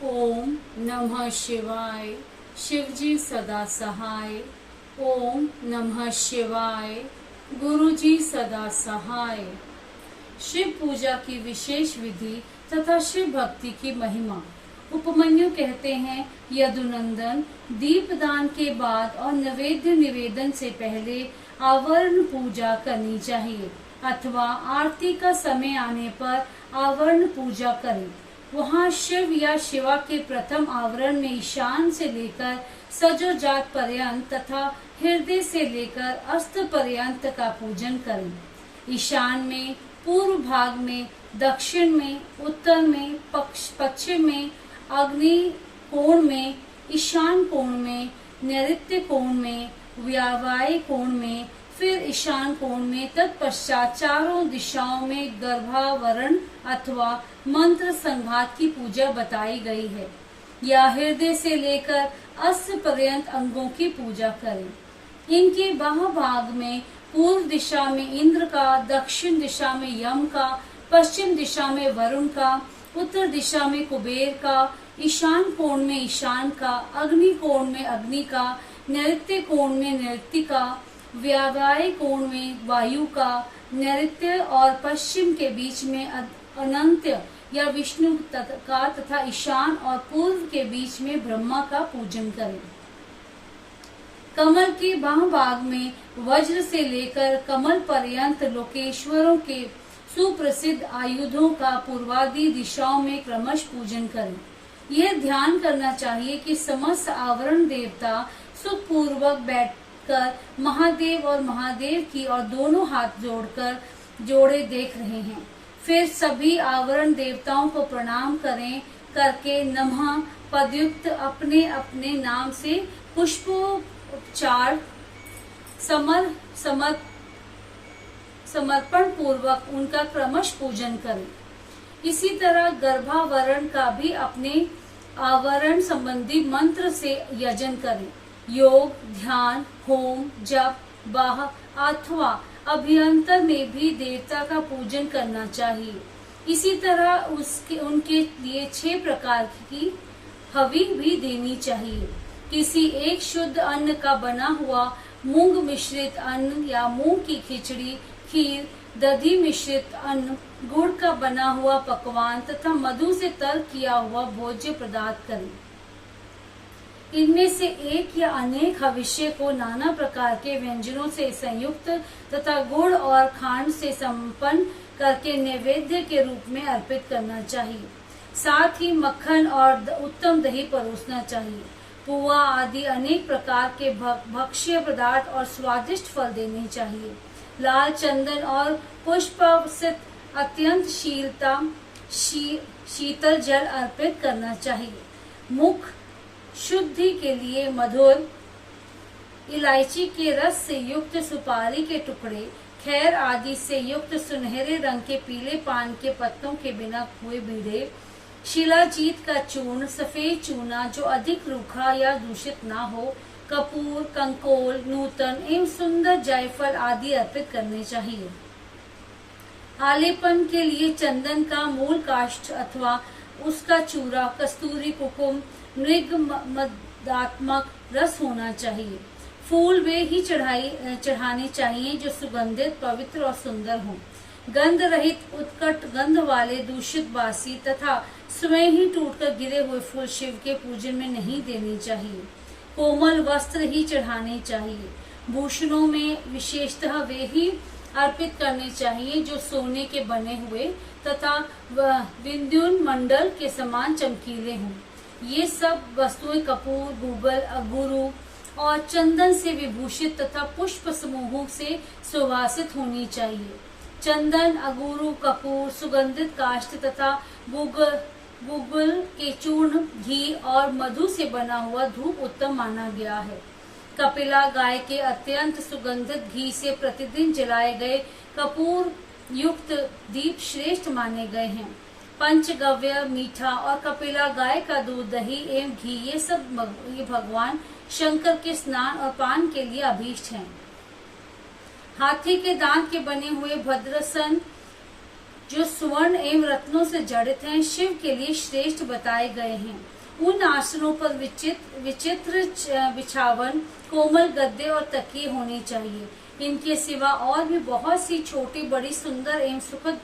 ओम नमः शिवाय। शिवजी सदा सहाय। ओम नमः शिवाय। गुरुजी सदा सहाय। शिव पूजा की विशेष विधि तथा शिव भक्ति की महिमा। उपमन्यु कहते हैं, यदुनंदन, दीपदान के बाद और नैवेद्य निवेदन से पहले आवरण पूजा करनी चाहिए अथवा आरती का समय आने पर आवरण पूजा करें। वहाँ शिव या शिवा के प्रथम आवरण में ईशान से लेकर सजोजात पर्यंत तथा हृदय से लेकर अस्त पर्यंत का पूजन करें। ईशान में, पूर्व भाग में, दक्षिण में, उत्तर में, पश्चिम में, अग्नि कोण में, ईशान कोण में, नैऋत्य कोण में, व्यावाय कोण में, फिर ईशान कोण में, तत्पश्चात चारों दिशाओं में गर्भावरण अथवा मंत्र संघात की पूजा बताई गई है, या हृदय से लेकर अस्त पर्यंत अंगों की पूजा करें। इनके बाह्य भाग में पूर्व दिशा में इंद्र का, दक्षिण दिशा में यम का, पश्चिम दिशा में वरुण का, उत्तर दिशा में कुबेर का, ईशान कोण में ईशान का, अग्नि कोण में अग्नि का, नैऋत्य कोण में नैऋत्य का, व्यावाय कोण में वायु का, नैऋत्य और पश्चिम के बीच में अनंत या विष्णु का तथा ईशान और पूर्व के बीच में ब्रह्मा का पूजन करें। कमल के बाह्य भाग में वज्र से लेकर कमल पर्यंत लोकेश्वरों के सुप्रसिद्ध आयुधों का पूर्वादि दिशाओं में क्रमश पूजन करें। यह ध्यान करना चाहिए कि समस्त आवरण देवता सुखपूर्वक बैठकर महादेव और महादेव की और दोनों हाथ जोड़कर जोड़े देख रहे हैं। फिर सभी आवरण देवताओं को प्रणाम करके नमः पदयुक्त अपने अपने नाम से पुष्पोपचार समर्पण पूर्वक उनका क्रमश पूजन करें। इसी तरह गर्भावरण का भी अपने आवरण संबंधी मंत्र से यजन करें। योग, ध्यान, होम, जप, बाह अथवा अभ्यंतर में भी देवता का पूजन करना चाहिए। इसी तरह उनके लिए 6 प्रकार की हवि भी देनी चाहिए। किसी एक शुद्ध अन्न का बना हुआ मूंग मिश्रित अन्न या मूंग की खिचड़ी, खीर, दधी मिश्रित अन्न, गुड़ का बना हुआ पकवान तथा मधु से तर किया हुआ भोज्य पदार्थ करें। इनमें से एक या अनेक हविष्य को नाना प्रकार के व्यंजनों से संयुक्त तथा गुड़ और खांड से संपन्न करके नैवेद्य के रूप में अर्पित करना चाहिए। साथ ही मक्खन और उत्तम दही परोसना चाहिए। पुआ आदि अनेक प्रकार के भक्ष्य पदार्थ और स्वादिष्ट फल देने चाहिए। लाल चंदन और पुष्प से अत्यंत शीतल जल अर्पित करना चाहिए। मुख शुद्धि के लिए मधुर इलायची के रस से युक्त सुपारी के टुकड़े, खैर आदि से युक्त सुनहरे रंग के पीले पान के पत्तों के बिना हुए बीड़े, शिलाजीत का चूर्ण, सफेद चूना जो अधिक रूखा या दूषित ना हो, कपूर, कंकोल, नूतन एवं सुंदर जायफल आदि अर्पित करने चाहिए। आलेपन के लिए चंदन का मूल काष्ठ अथवा उसका चूरा, कस्तूरी, कुकुम, मृग मदात्मक रस होना चाहिए। फूल वे ही चढ़ाने चाहिए जो सुगंधित, पवित्र और सुंदर हों। गंध रहित, उत्कट गंध वाले, दूषित, बासी तथा स्वयं ही टूटकर गिरे हुए फूल शिव के पूजन में नहीं देने चाहिए। कोमल वस्त्र ही चढ़ाने चाहिए। भूषणों में विशेषतः वे ही अर्पित करने चाहिए जो सोने के बने हुए तथा विद्युन मंडल के समान चमकीले हों। ये सब वस्तुएं कपूर, गूगल, अगुरु और चंदन से विभूषित तथा पुष्प समूहों से सुवासित होनी चाहिए। चंदन, अगुरु, कपूर, सुगंधित काष्ठ तथा गूगल के चूर्ण, घी और मधु से बना हुआ धूप उत्तम माना गया है। कपिला गाय के अत्यंत सुगंधित घी से प्रतिदिन जलाए गए कपूर युक्त दीप श्रेष्ठ माने गए हैं। पंचगव्य, मीठा और कपिला गाय का दूध, दही एवं घी ये भगवान शंकर के स्नान और पान के लिए अभीष्ट हैं। हाथी के दांत के बने हुए भद्रसन जो स्वर्ण एवं रत्नों से जड़ित हैं, शिव के लिए श्रेष्ठ बताए गए हैं। उन आसनों पर विचित्र बिछावन, कोमल गद्दे और तकिए होने चाहिए। इनके सिवा और भी बहुत सी छोटी बड़ी सुंदर एवं सुखद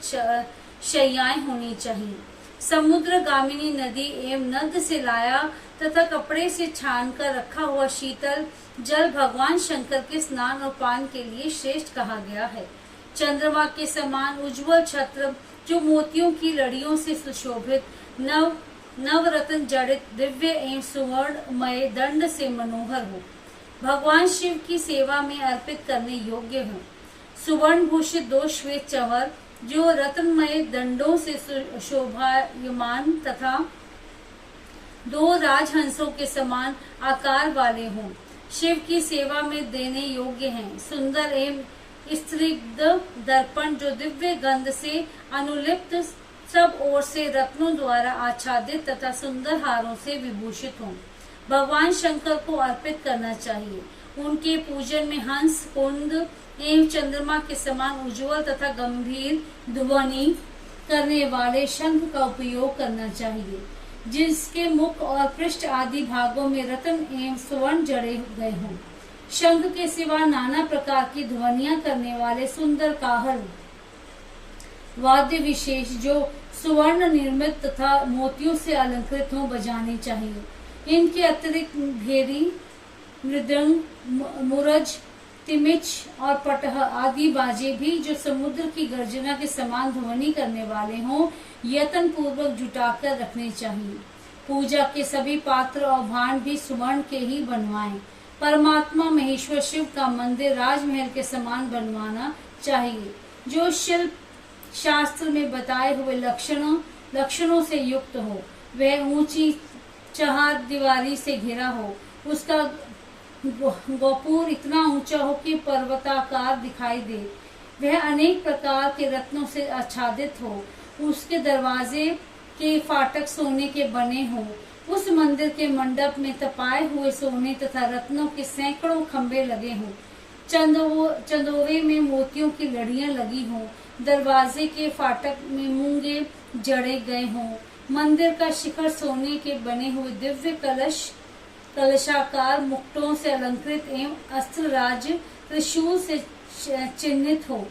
शैयाएं होनी चाहिए। समुद्र गामिनी नदी एवं नद से लाया तथा कपड़े से छान कर रखा हुआ शीतल जल भगवान शंकर के स्नान और पान के लिए श्रेष्ठ कहा गया है। चंद्रमा के समान उज्जवल छत्र जो मोतियों की लड़ियों से सुशोभित नवरत्न जड़ित दिव्य एवं सुवर्णमय दंड से मनोहर हो, भगवान शिव की सेवा में अर्पित करने योग्य हो। सुवर्ण भूषित 2 श्वेत चंवर जो रत्नमय दंडों से शोभायमान तथा 2 राजहंसों के समान आकार वाले हों, शिव की सेवा में देने योग्य हैं। सुंदर एवं स्त्रीग्ध दर्पण जो दिव्य गंध से अनुलिप्त सब ओर से रत्नों द्वारा आच्छादित तथा सुंदर हारों से विभूषित हों, भगवान शंकर को अर्पित करना चाहिए। उनके पूजन में हंस, कुंद एवं चंद्रमा के समान उज्जवल तथा गंभीर ध्वनि करने वाले शंख का उपयोग करना चाहिए, जिसके मुख और पृष्ठ आदि भागों में रत्न एवं स्वर्ण जड़े गए हों। शंख के सिवा नाना प्रकार की ध्वनियां करने वाले सुंदर काहल वाद्य विशेष जो सुवर्ण निर्मित तथा मोतियों से अलंकृत हों बजाने चाहिए। इनके अतिरिक्त भेरी, मृदंग, मुरज, तिमिच और पटह आदि बाजे भी जो समुद्र की गर्जना के समान ध्वनि करने वाले हों, यत्न पूर्वक जुटाकर रखने चाहिए। पूजा के सभी पात्र और भांड भी सुवर्ण के ही बनवाएं। परमात्मा महेश्वर शिव का मंदिर राजमहल के समान बनवाना चाहिए, जो शिल्प शास्त्र में बताए हुए लक्षणों से युक्त हो। वह ऊंची चहार दीवारी से घिरा हो, उसका गोपुर इतना ऊंचा हो कि पर्वताकार दिखाई दे, वह अनेक प्रकार के रत्नों से आच्छादित हो, उसके दरवाजे के फाटक सोने के बने हों, उस मंदिर के मंडप में तपाए हुए सोने तथा रत्नों के सैकड़ों खंभे लगे हों, चंदोवे में मोतियों की लड़ियां लगी हों, दरवाजे के फाटक में मूंगे जड़े गए हों, मंदिर का शिखर सोने के बने हुए दिव्य कलशाकार मुकुटों से अलंकृत एवं अस्त्रराज त्रिशूल से चिन्हित हो।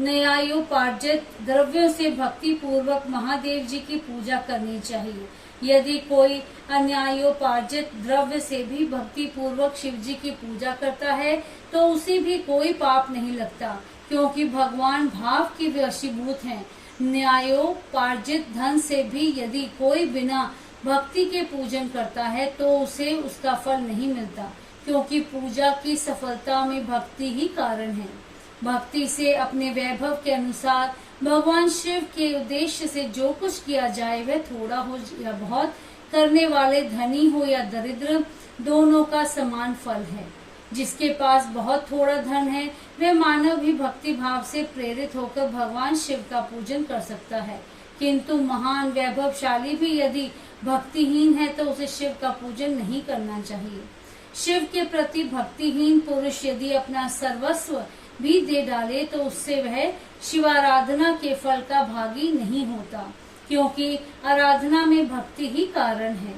न्यायोपार्जित द्रव्यों से भक्ति पूर्वक महादेव जी की पूजा करनी चाहिए। यदि कोई अन्यायोपार्जित द्रव्य से भी भक्ति पूर्वक शिव जी की पूजा करता है तो उसे भी कोई पाप नहीं लगता, क्योंकि भगवान भाव की वशीभूत हैं। न्यायोपार्जित धन से भी यदि कोई बिना भक्ति के पूजन करता है तो उसे उसका फल नहीं मिलता, क्योंकि पूजा की सफलता में भक्ति ही कारण है। भक्ति से अपने वैभव के अनुसार भगवान शिव के उद्देश्य से जो कुछ किया जाए, वह थोड़ा हो या बहुत, करने वाले धनी हो या दरिद्र, दोनों का समान फल है। जिसके पास बहुत थोड़ा धन है, वह मानव भी भक्ति भाव से प्रेरित होकर भगवान शिव का पूजन कर सकता है, किंतु महान वैभवशाली भी यदि भक्तिहीन है तो उसे शिव का पूजन नहीं करना चाहिए। शिव के प्रति भक्तिहीन पुरुष यदि अपना सर्वस्व भी दे डाले तो उससे वह शिवाराधना के फल का भागी नहीं होता, क्योंकि आराधना में भक्ति ही कारण है।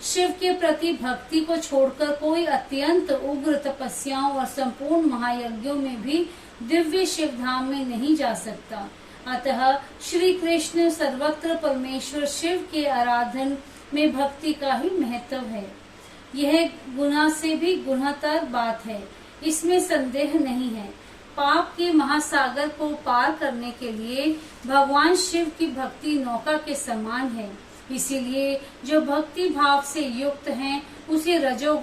शिव के प्रति भक्ति को छोड़कर कोई अत्यंत उग्र तपस्याओं और संपूर्ण महायज्ञों में भी दिव्य शिव धाम में नहीं जा सकता। अतः श्री कृष्ण सर्वत्र परमेश्वर शिव के आराधन में भक्ति का ही महत्व है। यह गुना से भी गुनातर बात है, इसमें संदेह नहीं है। पाप के महासागर को पार करने के लिए भगवान शिव की भक्ति नौका के समान है। इसीलिए जो भक्ति भाव से युक्त हैं, उसे रजोगुण